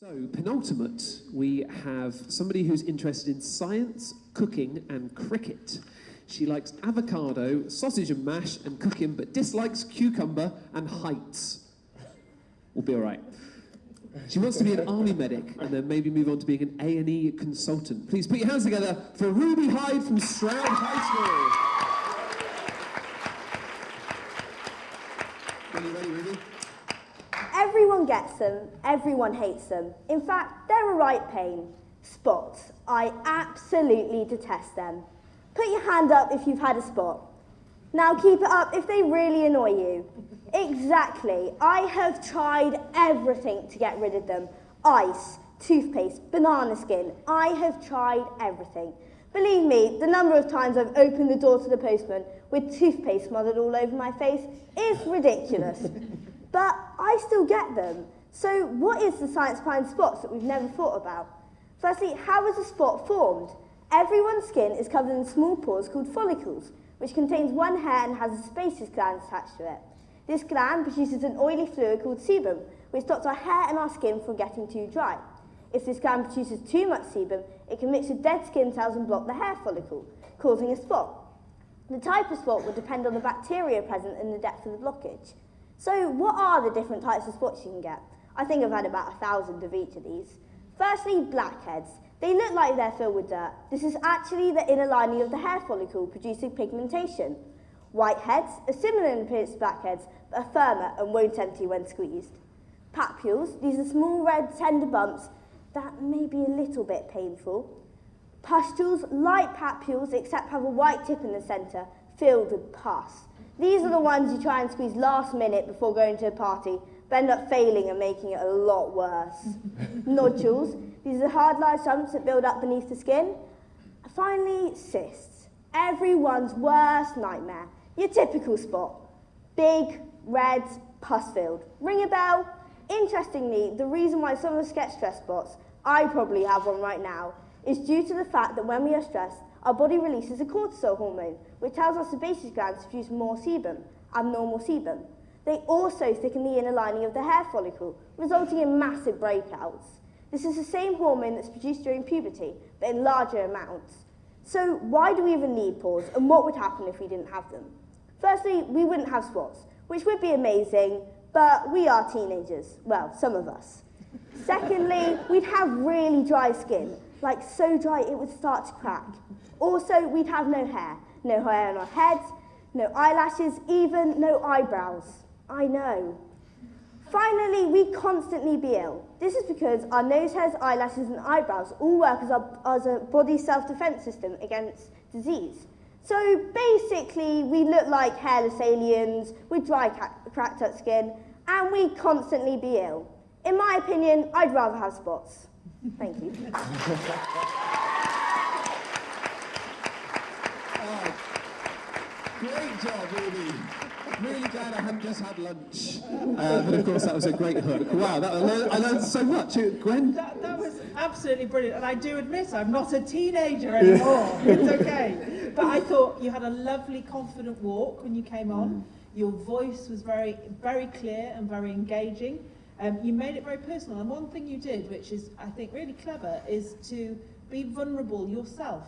So, penultimate, we have somebody who's interested in science, cooking, and cricket. She likes avocado, sausage and mash, and cooking, but dislikes cucumber and heights. We'll be all right. She wants to be an army medic and then maybe move on to being an A&E consultant. Please put your hands together for Ruby Hyde from Stroud High School. Are you ready, Ruby? Everyone gets them, everyone hates them. In fact, they're a right pain. Spots. I absolutely detest them. Put your hand up if you've had a spot. Now keep it up if they really annoy you. Exactly. I have tried everything to get rid of them. Ice, toothpaste, banana skin. I have tried everything. Believe me, the number of times I've opened the door to the postman with toothpaste smothered all over my face is ridiculous. But I still get them. So what is the science behind spots that we've never thought about? Firstly, how is a spot formed? Everyone's skin is covered in small pores called follicles, which contains one hair and has a sebaceous gland attached to it. This gland produces an oily fluid called sebum, which stops our hair and our skin from getting too dry. If this gland produces too much sebum, it can mix with dead skin cells and block the hair follicle, causing a spot. The type of spot will depend on the bacteria present and the depth of the blockage. So what are the different types of spots you can get? I think I've had about 1,000 of each of these. Firstly, blackheads. They look like they're filled with dirt. This is actually the inner lining of the hair follicle producing pigmentation. Whiteheads are similar in appearance to blackheads, but are firmer and won't empty when squeezed. Papules, these are small red tender bumps that may be a little bit painful. Pustules, like papules, except have a white tip in the centre, filled with pus. These are the ones you try and squeeze last minute before going to a party, but end up failing and making it a lot worse. Nodules, these are hard large lumps that build up beneath the skin. Finally, cysts, everyone's worst nightmare. Your typical spot, big, red, pus-filled. Ring a bell? Interestingly, the reason why some of us get stress spots, I probably have one right now, is due to the fact that when we are stressed, our body releases a cortisol hormone, which tells our sebaceous glands to produce more sebum, abnormal sebum. They also thicken the inner lining of the hair follicle, resulting in massive breakouts. This is the same hormone that's produced during puberty, but in larger amounts. So why do we even need pores, and what would happen if we didn't have them? Firstly, we wouldn't have spots, which would be amazing, but we are teenagers. Well, some of us. Secondly, we'd have really dry skin, like so dry it would start to crack. Also, we'd have no hair on our heads, no eyelashes, even no eyebrows. I know. Finally, we'd constantly be ill. This is because our nose hairs, eyelashes, and eyebrows all work as a body's self-defense system against disease. So basically, we look like hairless aliens with dry, cracked-up skin, and we'd constantly be ill. In my opinion, I'd rather have spots. Thank you. Great job, Ruby. Really glad I hadn't just had lunch. But of course, that was a great hook. Wow, I learned so much. Gwen? That was absolutely brilliant. And I do admit, I'm not a teenager anymore. It's okay. But I thought you had a lovely, confident walk when you came on. Your voice was very, very clear and very engaging. You made it very personal. And one thing you did, which is, I think, really clever, is to be vulnerable yourself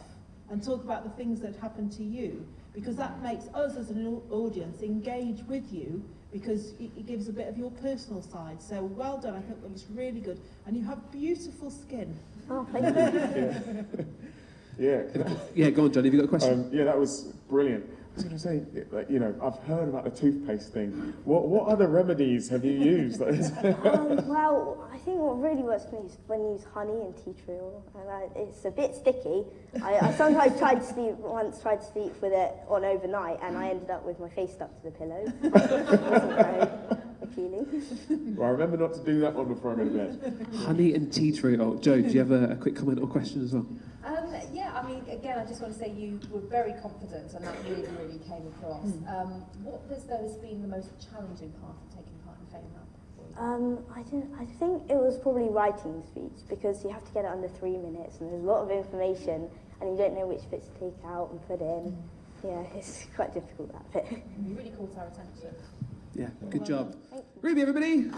and talk about the things that happened to you. Because that makes us as an audience engage with you, because it gives a bit of your personal side. So well done, I think that was really good. And you have beautiful skin. Oh, thank you. Yeah, Go on, Johnny, have you got a question? Yeah, that was brilliant. I was going to say, I've heard about the toothpaste thing. What other remedies have you used? Well, I think what really works for me is when you use honey and tea tree oil, and it's a bit sticky. I sometimes tried to sleep with it on overnight, and I ended up with my face stuck to the pillow. It wasn't very appealing. Well, remember not to do that one before I go to bed. Honey and tea tree oil. Joe, do you have a quick comment or question as well? Yeah, I mean, again, I just want to say you were very confident, and that really, really came across. What has been the most challenging part of taking part in Famelab? I think it was probably writing the speech, because you have to get it under 3 minutes, and there's a lot of information, and you don't know which bits to take out and put in. Yeah, it's quite difficult, that bit. You really caught our attention. Yeah, good job. Ruby, everybody.